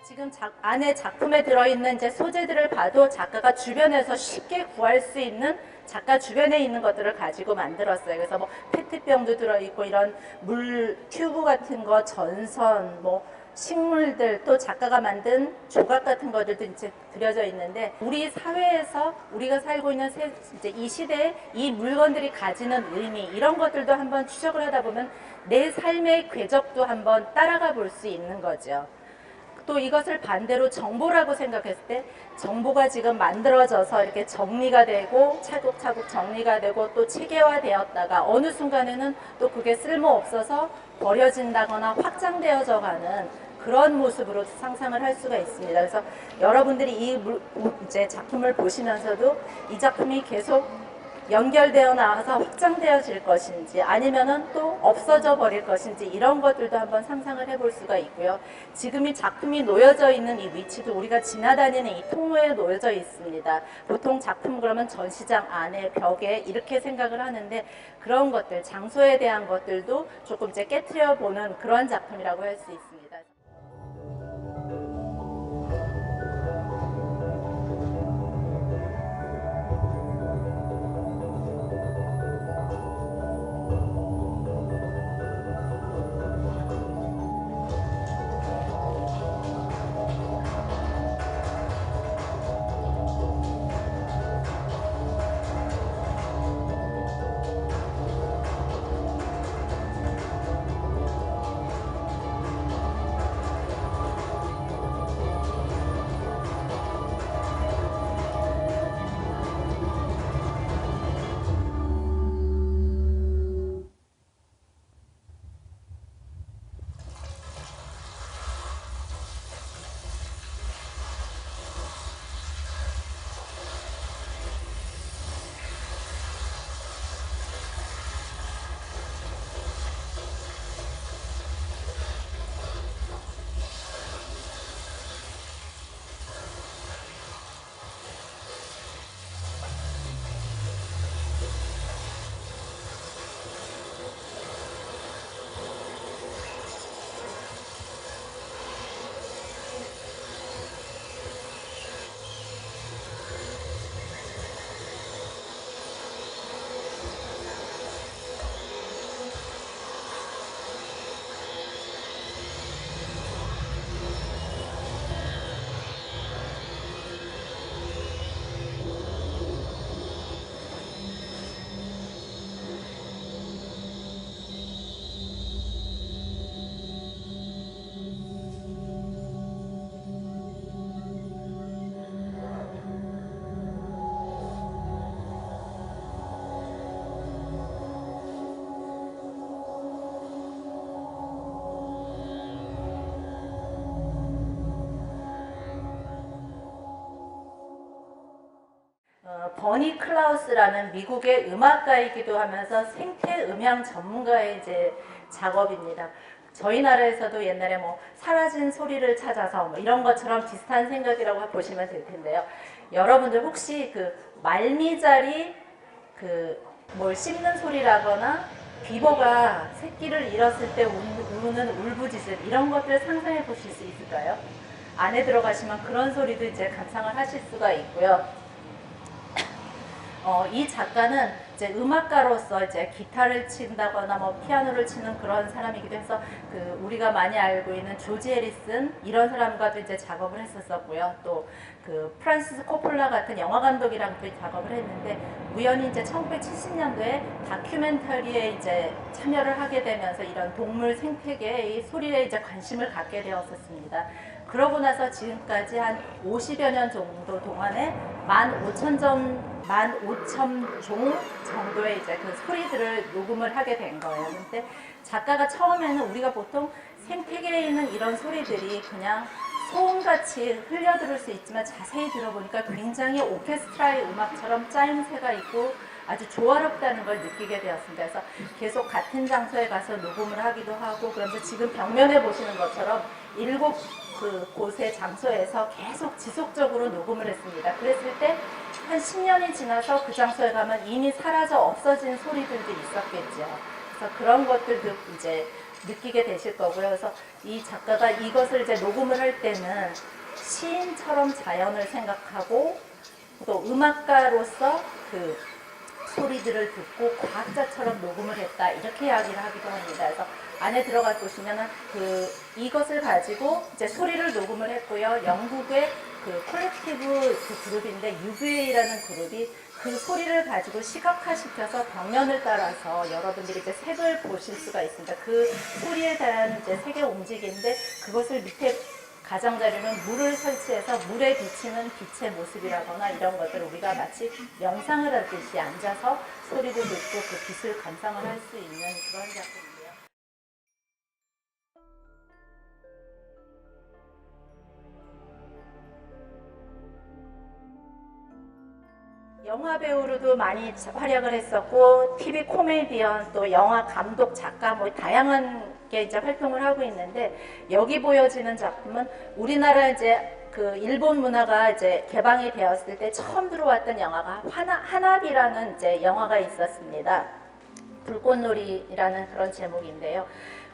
지금 안에 작품에 들어있는 이제 소재들을 봐도 작가가 주변에서 쉽게 구할 수 있는 작가 주변에 있는 것들을 가지고 만들었어요. 그래서 뭐 페트병도 들어있고 이런 물 튜브 같은 거, 전선, 뭐 식물들, 또 작가가 만든 조각 같은 것들도 이제 그려져 있는데, 우리 사회에서 우리가 살고 있는 이제 이 시대에 이 물건들이 가지는 의미, 이런 것들도 한번 추적을 하다 보면 내 삶의 궤적도 한번 따라가 볼 수 있는 거죠. 또 이것을 반대로 정보라고 생각했을 때, 정보가 지금 만들어져서 이렇게 정리가 되고 차곡차곡 정리가 되고 또 체계화되었다가 어느 순간에는 또 그게 쓸모없어서 버려진다거나 확장되어져 가는 그런 모습으로 상상을 할 수가 있습니다. 그래서 여러분들이 이제 작품을 보시면서도 이 작품이 계속 연결되어 나가서 확장되어질 것인지 아니면은 또 없어져 버릴 것인지, 이런 것들도 한번 상상을 해볼 수가 있고요. 지금 이 작품이 놓여져 있는 이 위치도 우리가 지나다니는 이 통로에 놓여져 있습니다. 보통 작품 그러면 전시장 안에 벽에 이렇게 생각을 하는데, 그런 것들, 장소에 대한 것들도 조금 이제 깨트려 보는 그런 작품이라고 할 수 있습니다. 버니 클라우스라는 미국의 음악가이기도 하면서 생태 음향 전문가의 이제 작업입니다. 저희 나라에서도 옛날에 뭐 사라진 소리를 찾아서 뭐 이런 것처럼 비슷한 생각이라고 보시면 될 텐데요. 여러분들 혹시 그 말미잘이 그 뭘 씹는 소리라거나 비버가 새끼를 잃었을 때 우는 울부짖음, 이런 것들 상상해 보실 수 있을까요? 안에 들어가시면 그런 소리도 이제 감상을 하실 수가 있고요. 이 작가는 이제 음악가로서 이제 기타를 친다거나 뭐 피아노를 치는 그런 사람이기도 해서 그 우리가 많이 알고 있는 조지 해리슨, 이런 사람과도 이제 작업을 했었고요. 또 그 프란시스 코폴라 같은 영화 감독이랑도 작업을 했는데, 우연히 이제 1970년도에 다큐멘터리에 이제 참여를 하게 되면서 이런 동물 생태계의 소리에 이제 관심을 갖게 되었었습니다. 그러고 나서 지금까지 한 50여 년 정도 동안에 15,000종 정도의 이제 그 소리들을 녹음을 하게 된 거예요. 근데 작가가 처음에는 우리가 보통 생태계에 있는 이런 소리들이 그냥 소음같이 흘려들을 수 있지만, 자세히 들어보니까 굉장히 오케스트라의 음악처럼 짜임새가 있고 아주 조화롭다는 걸 느끼게 되었습니다. 그래서 계속 같은 장소에 가서 녹음을 하기도 하고, 그러면서 지금 벽면에 보시는 것처럼 7곳의 장소에서 계속 지속적으로 녹음을 했습니다. 그랬을 때 한 10년이 지나서 그 장소에 가면 이미 사라져 없어진 소리들도 있었겠죠. 그래서 그런 것들도 이제 느끼게 되실 거고요. 그래서 이 작가가 이것을 이제 녹음을 할 때는 시인처럼 자연을 생각하고 또 음악가로서 그 소리들을 듣고 과학자처럼 녹음을 했다, 이렇게 이야기를 하기도 합니다. 그래서 안에 들어가 보시면은 이것을 가지고 이제 소리를 녹음을 했고요. 영국의 그 콜렉티브 그 그룹인데 UVA라는 그룹이 그 소리를 가지고 시각화시켜서 벽면을 따라서 여러분들이 이제 색을 보실 수가 있습니다. 그 소리에 대한 이제 색의 움직임인데 그것을 밑에 가장자리는 물을 설치해서 물에 비치는 빛의 모습이라거나 이런 것들을 우리가 마치 명상을 하듯이 앉아서 소리도 듣고 그 빛을 감상을 할 수 있는 그런 작품입니다. 영화 배우로도 많이 활약을 했었고 TV 코미디언 또 영화 감독 작가 뭐 다양한 게 이제 활동을 하고 있는데 여기 보여지는 작품은 우리나라 이제 그 일본 문화가 이제 개방이 되었을 때 처음 들어왔던 영화가 하나비라는 이제 영화가 있었습니다. 불꽃놀이라는 그런 제목인데요.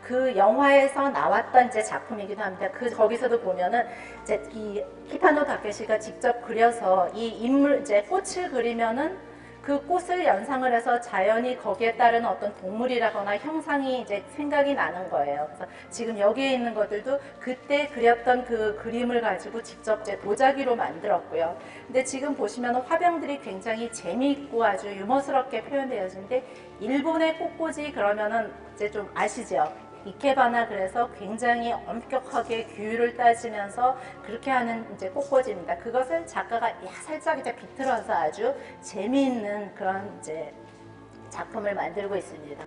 그 영화에서 나왔던 이제 작품이기도 합니다. 거기서도 보면은 이제 이 히타노 다케시가 직접 그려서 이 인물 이제 꽃을 그리면은 그 꽃을 연상을 해서 자연히 거기에 따른 어떤 동물이라거나 형상이 이제 생각이 나는 거예요. 그래서 지금 여기에 있는 것들도 그때 그렸던 그 그림을 가지고 직접 이제 도자기로 만들었고요. 근데 지금 보시면 화병들이 굉장히 재미있고 아주 유머스럽게 표현되어지는데 일본의 꽃꽂이 그러면은 이제 좀 아시죠? 이케바나 그래서 굉장히 엄격하게 규율을 따지면서 그렇게 하는 이제 꽃꽂이입니다. 그것을 작가가 살짝 이제 비틀어서 아주 재미있는 그런 이제 작품을 만들고 있습니다.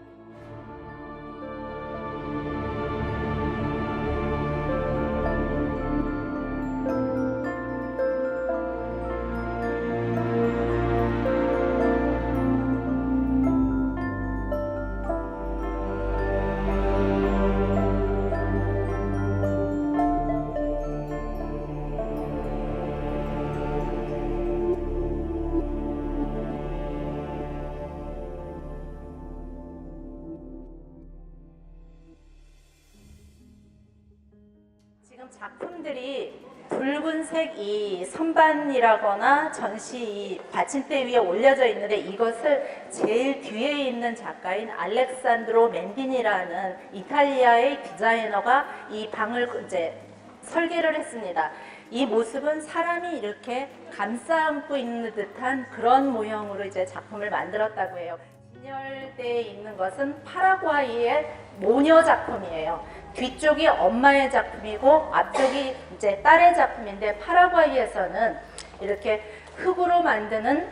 지금 작품들이 붉은색 이 선반이라거나 전시 이 받침대 위에 올려져 있는데 이것을 제일 뒤에 있는 작가인 알렉산드로 멘디니라는 이탈리아의 디자이너가 이 방을 이제 설계를 했습니다. 이 모습은 사람이 이렇게 감싸 안고 있는 듯한 그런 모형으로 이제 작품을 만들었다고 해요. 진열대에 있는 것은 파라과이의 모녀 작품이에요. 뒤쪽이 엄마의 작품이고 앞쪽이 이제 딸의 작품인데 파라과이에서는 이렇게 흙으로 만드는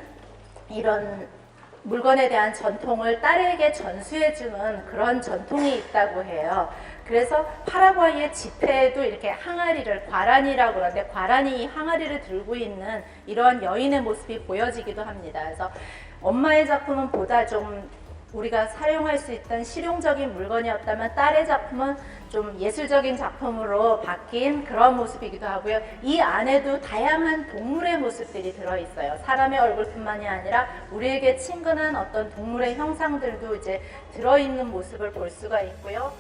이런 물건에 대한 전통을 딸에게 전수해주는 그런 전통이 있다고 해요. 그래서 파라과이의 지폐에도 이렇게 항아리를 과란이라고 그러는데 과란이 이 항아리를 들고 있는 이런 여인의 모습이 보여지기도 합니다. 그래서 엄마의 작품은 보다 좀 우리가 사용할 수 있던 실용적인 물건이었다면 딸의 작품은 좀 예술적인 작품으로 바뀐 그런 모습이기도 하고요. 이 안에도 다양한 동물의 모습들이 들어있어요. 사람의 얼굴뿐만이 아니라 우리에게 친근한 어떤 동물의 형상들도 이제 들어있는 모습을 볼 수가 있고요.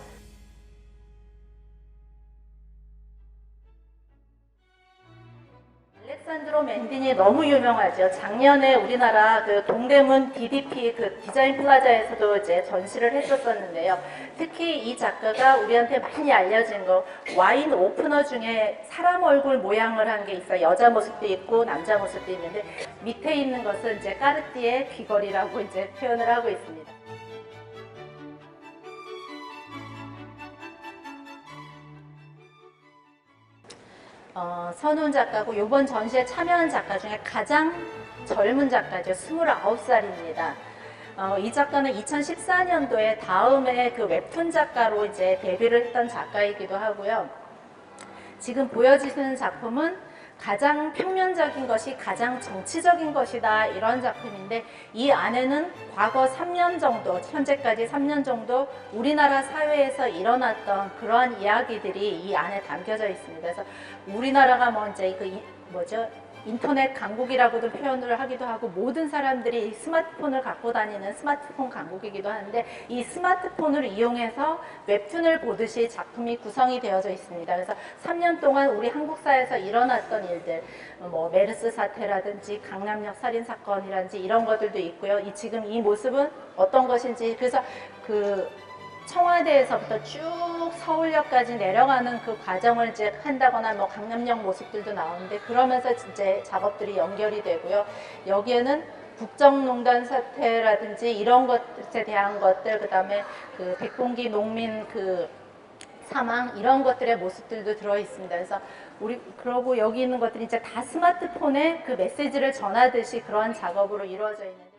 알렉산드로 멘디니 너무 유명하죠. 작년에 우리나라 그 동대문 DDP 그 디자인 플라자에서도 이제 전시를 했었었는데요. 특히 이 작가가 우리한테 많이 알려진 거 와인 오프너 중에 사람 얼굴 모양을 한 게 있어요. 여자 모습도 있고 남자 모습도 있는데 밑에 있는 것은 이제 까르띠에 귀걸이라고 이제 표현을 하고 있습니다. 선훈 작가고 이번 전시에 참여한 작가 중에 가장 젊은 작가죠. 29살입니다. 이 작가는 2014년도에 다음에 그 웹툰 작가로 이제 데뷔를 했던 작가이기도 하고요. 지금 보여지는 작품은 가장 평면적인 것이 가장 정치적인 것이다 이런 작품인데 이 안에는 과거 3년 정도 현재까지 3년 정도 우리나라 사회에서 일어났던 그러한 이야기들이 이 안에 담겨져 있습니다. 그래서 우리나라가 뭐 이제 그 뭐죠 인터넷 강국이라고도 표현을 하기도 하고 모든 사람들이 스마트폰을 갖고 다니는 스마트폰 강국이기도 하는데 이 스마트폰을 이용해서 웹툰을 보듯이 작품이 구성이 되어져 있습니다. 그래서 3년 동안 우리 한국사에서 일어났던 일들 뭐 메르스 사태라든지 강남역 살인 사건이라든지 이런 것들도 있고요. 지금 이 모습은 어떤 것인지 그래서 그 청와대에서부터 쭉 서울역까지 내려가는 그 과정을 이제 한다거나 뭐 강남역 모습들도 나오는데 그러면서 이제 작업들이 연결이 되고요. 여기에는 국정농단 사태라든지 이런 것에 대한 것들, 그다음에 그 백봉기 농민 그 사망 이런 것들의 모습들도 들어 있습니다. 그래서 그러고 여기 있는 것들이 이제 다 스마트폰에 그 메시지를 전하듯이 그러한 작업으로 이루어져 있는.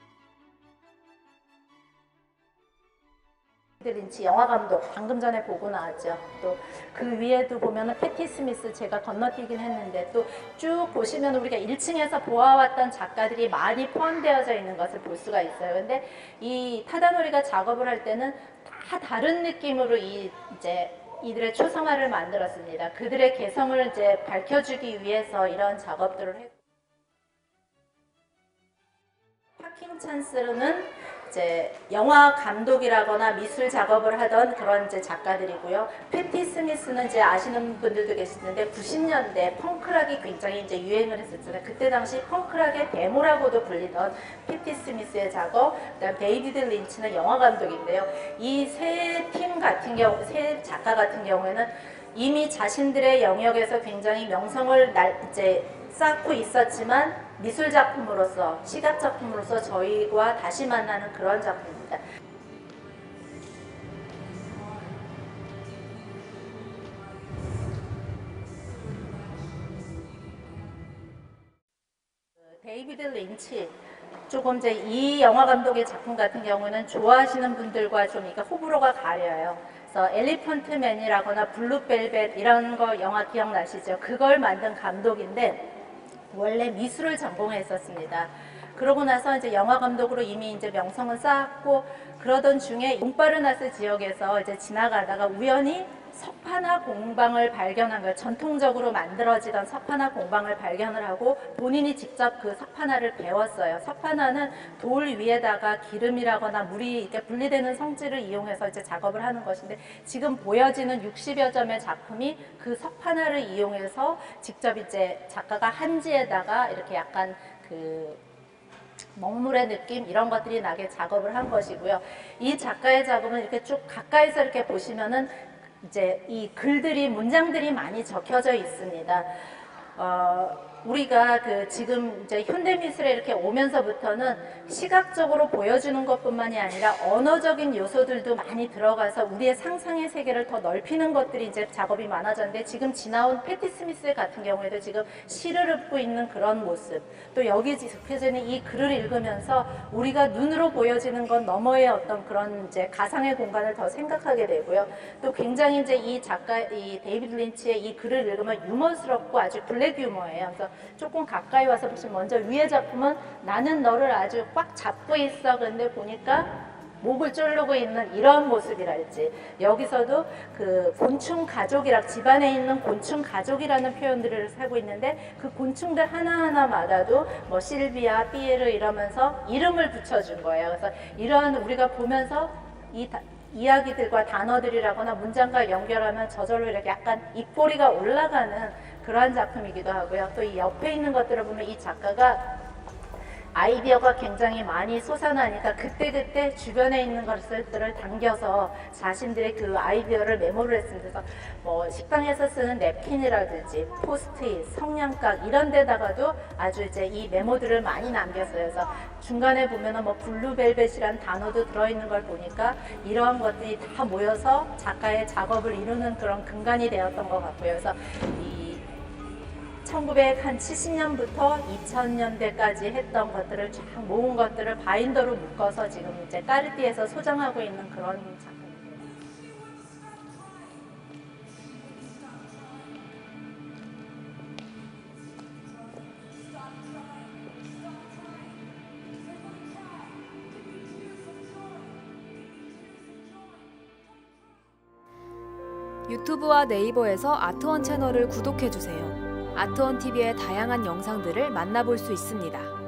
린치 영화 감독 방금 전에 보고 나왔죠. 또 그 위에도 보면은 패티 스미스 제가 건너뛰긴 했는데 또 쭉 보시면 우리가 1층에서 보아왔던 작가들이 많이 포함되어져 있는 것을 볼 수가 있어요. 근데 이 타다노리가 작업을 할 때는 다 다른 느낌으로 이제 이들의 초상화를 만들었습니다. 그들의 개성을 이제 밝혀주기 위해서 이런 작업들을 했고, 파킹 찬스는 이제 영화 감독이라거나 미술 작업을 하던 그런 이제 작가들이고요. 패티 스미스는 이제 아시는 분들도 계시는데 90년대 펑크락이 굉장히 이제 유행을 했었잖아요. 그때 당시 펑크락의 데모라고도 불리던 패티 스미스의 작업, 그다음 데이비드 린치는 영화 감독인데요. 이 세 팀 같은 경우, 세 작가 같은 경우에는 이미 자신들의 영역에서 굉장히 명성을 이제 쌓고 있었지만 미술 작품으로서, 시각 작품으로서 저희와 다시 만나는 그런 작품입니다. 데이비드 린치, 조금 이제 이 영화 감독의 작품 같은 경우는 좋아하시는 분들과 좀 그러니까 호불호가 가려요. 그래서 엘리펀트맨이라거나 블루벨벳 이런 거 영화 기억나시죠? 그걸 만든 감독인데 원래 미술을 전공했었습니다. 그러고 나서 이제 영화 감독으로 이미 이제 명성을 쌓았고 그러던 중에 용파르나스 지역에서 이제 지나가다가 우연히 석판화 공방을 발견한 거예요. 전통적으로 만들어지던 석판화 공방을 발견을 하고 본인이 직접 그 석판화를 배웠어요. 석판화는 돌 위에다가 기름이라거나 물이 이렇게 분리되는 성질을 이용해서 이제 작업을 하는 것인데 지금 보여지는 60여 점의 작품이 그 석판화를 이용해서 직접 이제 작가가 한지에다가 이렇게 약간 그 먹물의 느낌 이런 것들이 나게 작업을 한 것이고요. 이 작가의 작업은 이렇게 쭉 가까이서 이렇게 보시면은 이제 이 글들이 문장들이 많이 적혀져 있습니다. 우리가 그 지금 이제 현대미술에 이렇게 오면서부터는 시각적으로 보여주는 것뿐만이 아니라 언어적인 요소들도 많이 들어가서 우리의 상상의 세계를 더 넓히는 것들이 이제 작업이 많아졌는데 지금 지나온 패티 스미스 같은 경우에도 지금 시를 읊고 있는 그런 모습 또 여기 적혀져 있는 이 글을 읽으면서 우리가 눈으로 보여지는 건 너머의 어떤 그런 이제 가상의 공간을 더 생각하게 되고요. 또 굉장히 이제 이 작가 이 데이비드 린치의 이 글을 읽으면 유머스럽고 아주 블랙 유머예요. 그래서 조금 가까이 와서 보시면 먼저 위의 작품은 나는 너를 아주 꽉 잡고 있어. 그런데 보니까 목을 조르고 있는 이런 모습이랄지 여기서도 그 곤충 가족이라 집안에 있는 곤충 가족이라는 표현들을 하고 있는데 그 곤충들 하나하나마다도 뭐 실비아, 피에르 이러면서 이름을 붙여준 거예요. 그래서 이런 우리가 보면서 이야기들과 단어들이라거나 문장과 연결하면 저절로 이렇게 약간 입꼬리가 올라가는 그러한 작품이기도 하고요. 또 이 옆에 있는 것들을 보면 이 작가가 아이디어가 굉장히 많이 솟아나니까 그때그때 주변에 있는 것들을 당겨서 자신들의 그 아이디어를 메모를 했습니다. 그래서 뭐 식당에서 쓰는 냅킨이라든지 포스트잇, 성냥각 이런 데다가도 아주 이제 이 메모들을 많이 남겼어요. 그래서 중간에 보면은 뭐 블루벨벳이란 단어도 들어있는 걸 보니까 이러한 것들이 다 모여서 작가의 작업을 이루는 그런 근간이 되었던 것 같고요. 그래서 이 1970년부터 2000년대까지 했던 것들을 쫙 모은 것들을 바인더로 묶어서 지금 이제 까르띠에서 소장하고 있는 그런 작품입니다. 유튜브와 네이버에서 아트원 채널을 구독해주세요. 아트원 TV의 다양한 영상들을 만나볼 수 있습니다.